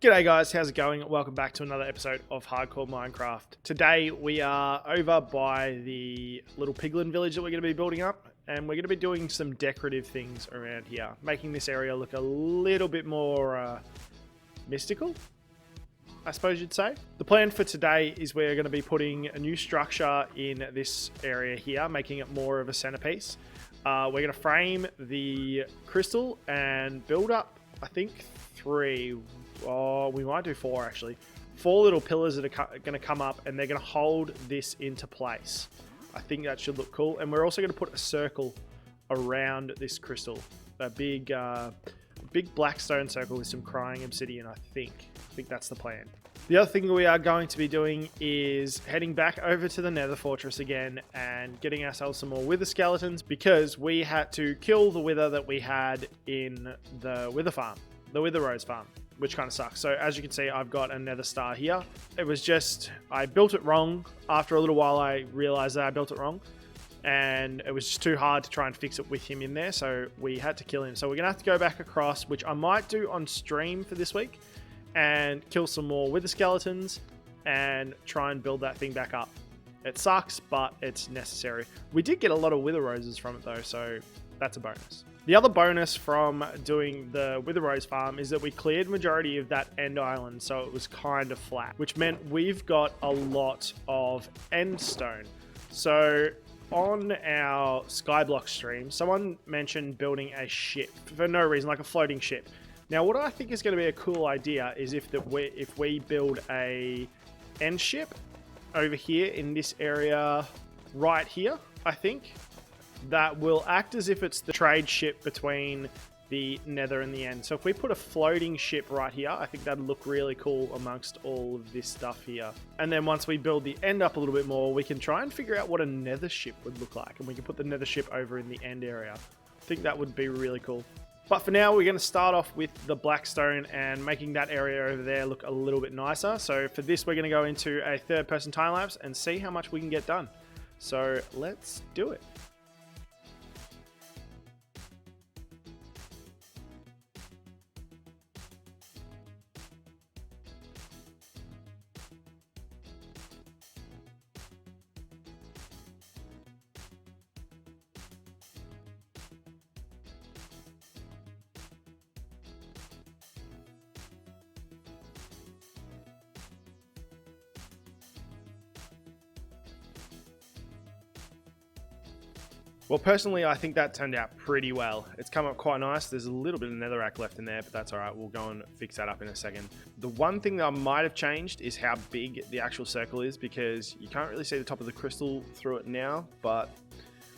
G'day guys, how's it going? Welcome back to another episode of Hardcore Minecraft. Today we are over by the little piglin village that we're going to be building up, and we're going to be doing some decorative things around here, making this area look a little bit more mystical, I suppose you'd say. The plan for today is we're going to be putting a new structure in this area here, making it more of a centerpiece. We're going to frame the crystal and build up, I think, we might do 4 actually. 4 little pillars that are going to come up, and they're going to hold this into place. I think that should look cool. And we're also going to put a circle around this crystal, a big black stone circle with some crying obsidian. I think that's the plan. The other thing we are going to be doing is heading back over to the Nether Fortress again and getting ourselves some more wither skeletons, because we had to kill the wither that we had in the wither farm, the wither rose farm, which kind of sucks. So as you can see, I've got a nether star here. It was just, I built it wrong. After a little while, I realized that I built it wrong, and it was just too hard to try and fix it with him in there. So we had to kill him. So we're gonna have to go back across, which I might do on stream for this week, and kill some more wither skeletons and try and build that thing back up. It sucks, but it's necessary. We did get a lot of wither roses from it though, so that's a bonus. The other bonus from doing the Wither Rose farm is that we cleared majority of that end island, so it was kind of flat, which meant we've got a lot of end stone. So on our Skyblock stream, someone mentioned building a ship for no reason, like a floating ship. Now, what I think is going to be a cool idea is if we build a end ship over here in this area right here, I think. That will act as if it's the trade ship between the nether and the end. So if we put a floating ship right here, I think that'd look really cool amongst all of this stuff here. And then once we build the end up a little bit more, we can try and figure out what a nether ship would look like. And we can put the nether ship over in the end area. I think that would be really cool. But for now, we're going to start off with the blackstone and making that area over there look a little bit nicer. So for this, we're going to go into a third-person time-lapse and see how much we can get done. So let's do it. Well, personally, I think that turned out pretty well. It's come up quite nice. There's a little bit of netherrack left in there, but that's all right. We'll go and fix that up in a second. The one thing that I might have changed is how big the actual circle is, because you can't really see the top of the crystal through it now, but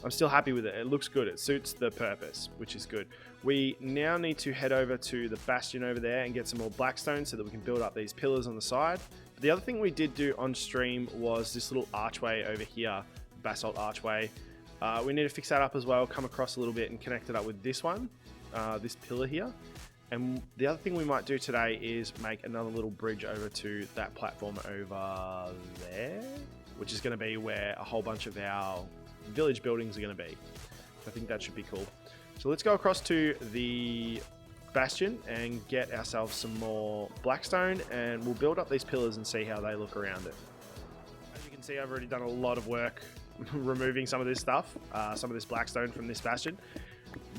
I'm still happy with it. It looks good. It suits the purpose, which is good. We now need to head over to the bastion over there and get some more blackstone so that we can build up these pillars on the side. But the other thing we did do on stream was this little archway over here, basalt archway. We need to fix that up as well, come across a little bit and connect it up with this one, this pillar here. And the other thing we might do today is make another little bridge over to that platform over there, which is going to be where a whole bunch of our village buildings are going to be. I think that should be cool. So let's go across to the bastion and get ourselves some more blackstone, and we'll build up these pillars and see how they look around it. As you can see, I've already done a lot of work removing some of this stuff, some of this blackstone from this bastion.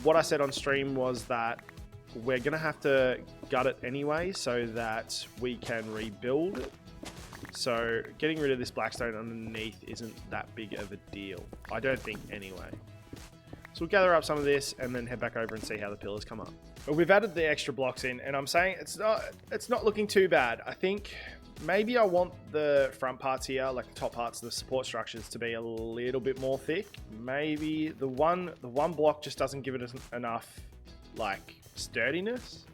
What I said on stream was that we're gonna have to gut it anyway so that we can rebuild it. So getting rid of this blackstone underneath isn't that big of a deal, I don't think anyway. So we'll gather up some of this and then head back over and see how the pillars come up. But we've added the extra blocks in, and I'm saying it's not looking too bad. I think maybe I want the front parts here, like the top parts of the support structures, to be a little bit more thick. Maybe the one block just doesn't give it enough like sturdiness.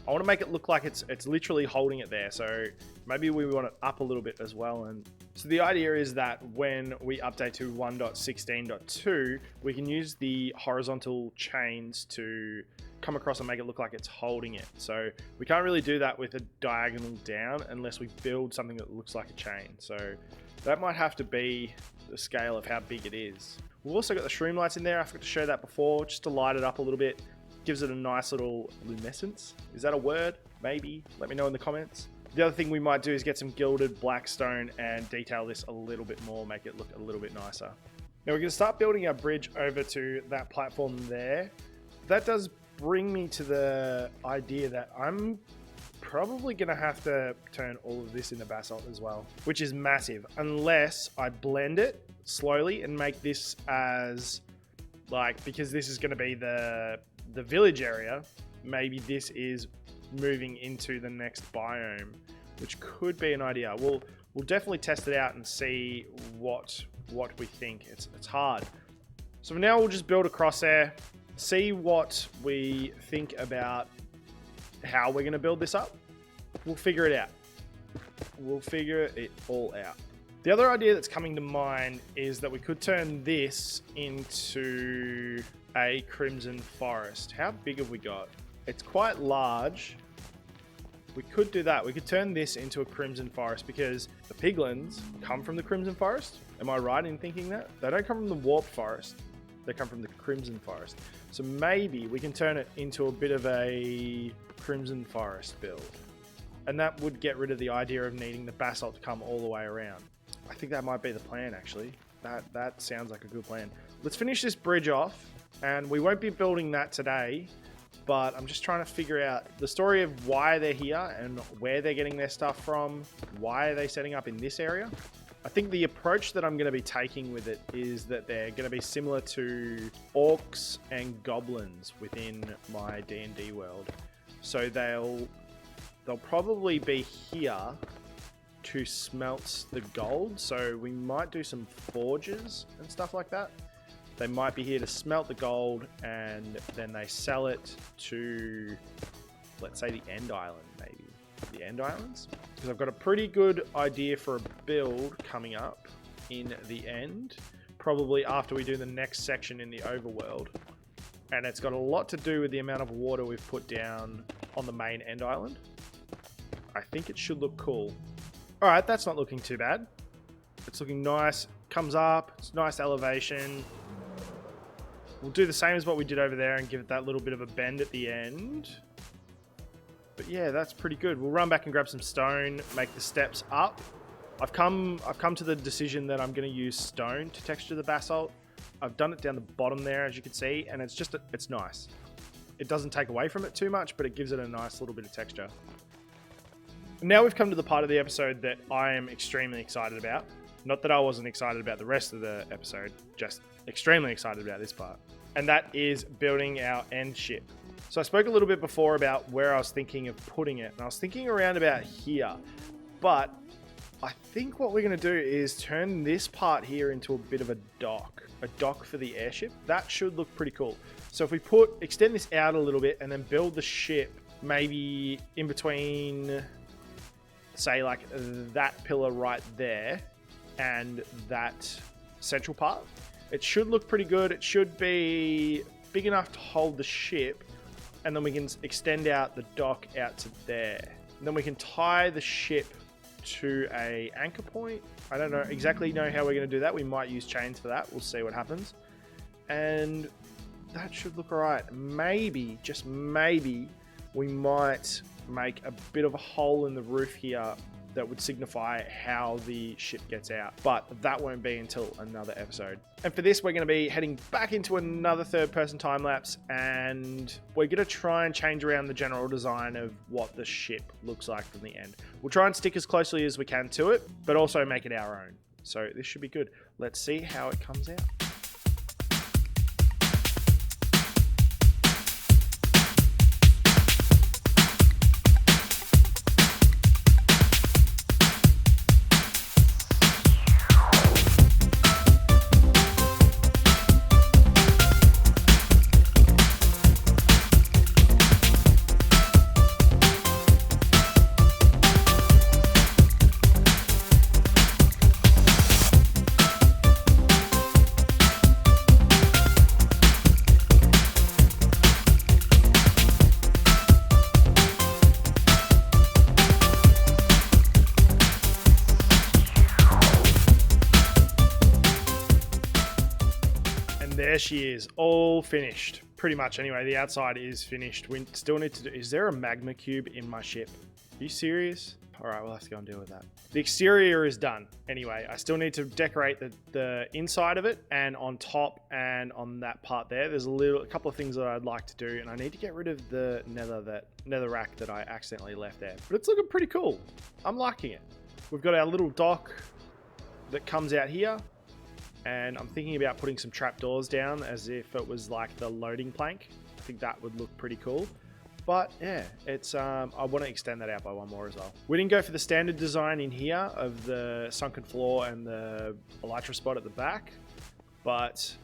I want to make it look like it's literally holding it there. So maybe we want it up a little bit as well. And so the idea is that when we update to 1.16.2, we can use the horizontal chains to come across and make it look like it's holding it. So we can't really do that with a diagonal down unless we build something that looks like a chain. So that might have to be the scale of how big it is. We've also got the shroom lights in there. I forgot to show that before, just to light it up a little bit. Gives it a nice little luminescence. Is that a word? Maybe. Let me know in the comments. The other thing we might do is get some gilded blackstone and detail this a little bit more, make it look a little bit nicer. Now we're going to start building our bridge over to that platform there. That does bring me to the idea that I'm probably going to have to turn all of this into basalt as well, which is massive, unless I blend it slowly and make this as like, because this is going to be the village area, maybe this is moving into the next biome, which could be an idea. We'll definitely test it out and see what we think. It's hard. So for now, we'll just build across there, see what we think about how we're going to build this up. We'll figure it out. We'll figure it all out. The other idea that's coming to mind is that we could turn this into a crimson forest. How big have we got? It's quite large. We could do that. We could turn this into a crimson forest because the piglins come from the crimson forest. Am I right in thinking that? They don't come from the warped forest. They come from the crimson forest. So maybe we can turn it into a bit of a crimson forest build. And that would get rid of the idea of needing the basalt to come all the way around. I think that might be the plan, actually. That sounds like a good plan. Let's finish this bridge off, and we won't be building that today, but I'm just trying to figure out the story of why they're here and where they're getting their stuff from. Why are they setting up in this area? I think the approach that I'm going to be taking with it is that they're going to be similar to orcs and goblins within my D&D world. So they'll probably be here to smelt the gold. So we might do some forges and stuff like that. They might be here to smelt the gold and then they sell it to, let's say, the End Island, maybe. The End Islands? Because I've got a pretty good idea for a build coming up in the end, probably after we do the next section in the overworld. And it's got a lot to do with the amount of water we've put down on the main End Island. I think it should look cool. All right, that's not looking too bad. It's looking nice. Comes up. It's nice elevation. We'll do the same as what we did over there and give it that little bit of a bend at the end. But yeah, that's pretty good. We'll run back and grab some stone, make the steps up. I've come to the decision that I'm going to use stone to texture the basalt. I've done it down the bottom there, as you can see, and it's just, it's nice. It doesn't take away from it too much, but it gives it a nice little bit of texture. Now we've come to the part of the episode that I am extremely excited about. Not that I wasn't excited about the rest of the episode, just extremely excited about this part. And that is building our end ship. So I spoke a little bit before about where I was thinking of putting it, and I was thinking around about here. But I think what we're going to do is turn this part here into a bit of a dock for the airship. That should look pretty cool. So if we extend this out a little bit and then build the ship maybe in between, say, like that pillar right there and that central part, it should look pretty good. It should be big enough to hold the ship, and then we can extend out the dock out to there. And then we can tie the ship to a anchor point. I don't know exactly how we're going to do that. We might use chains for that. We'll see what happens. And that should look all right. Maybe, just maybe, we might make a bit of a hole in the roof here that would signify how the ship gets out. But that won't be until another episode. And for this, we're going to be heading back into another third-person time-lapse, and we're going to try and change around the general design of what the ship looks like from the end. We'll try and stick as closely as we can to it, but also make it our own. So this should be good. Let's see how it comes out. There she is, all finished. pretty much anyway. The outside is finished. We still need to do... Is there a magma cube in my ship? Are you serious? All right, we'll have to go and deal with that. The exterior is done. Anyway, I still need to decorate the inside of it, and on top and on that part there, there's a couple of things that I'd like to do, and I need to get rid of the nether rack that I accidentally left there. But it's looking pretty cool. I'm liking it. We've got our little dock that comes out here, and I'm thinking about putting some trapdoors down as if it was like the loading plank. I think that would look pretty cool. But yeah, it's I want to extend that out by one more as well. We didn't go for the standard design in here of the sunken floor and the elytra spot at the back, but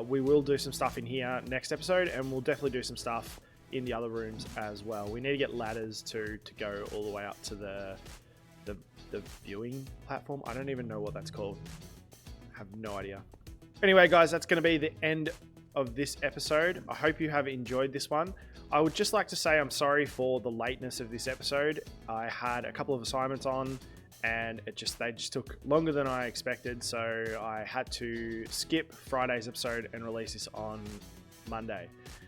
we will do some stuff in here next episode, and we'll definitely do some stuff in the other rooms as well. We need to get ladders to go all the way up to the viewing platform. I don't even know what that's called. I have no idea. Anyway, guys, that's going to be the end of this episode. I hope you have enjoyed this one. I would just like to say I'm sorry for the lateness of this episode. I had a couple of assignments on, and they just took longer than I expected, so I had to skip Friday's episode and release this on Monday,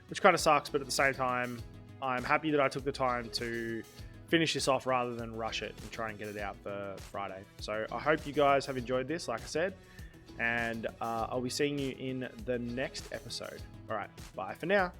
which kind of sucks, but at the same time, I'm happy that I took the time to finish this off rather than rush it and try and get it out for Friday. So I hope you guys have enjoyed this, like I said, and I'll be seeing you in the next episode. All right, bye for now.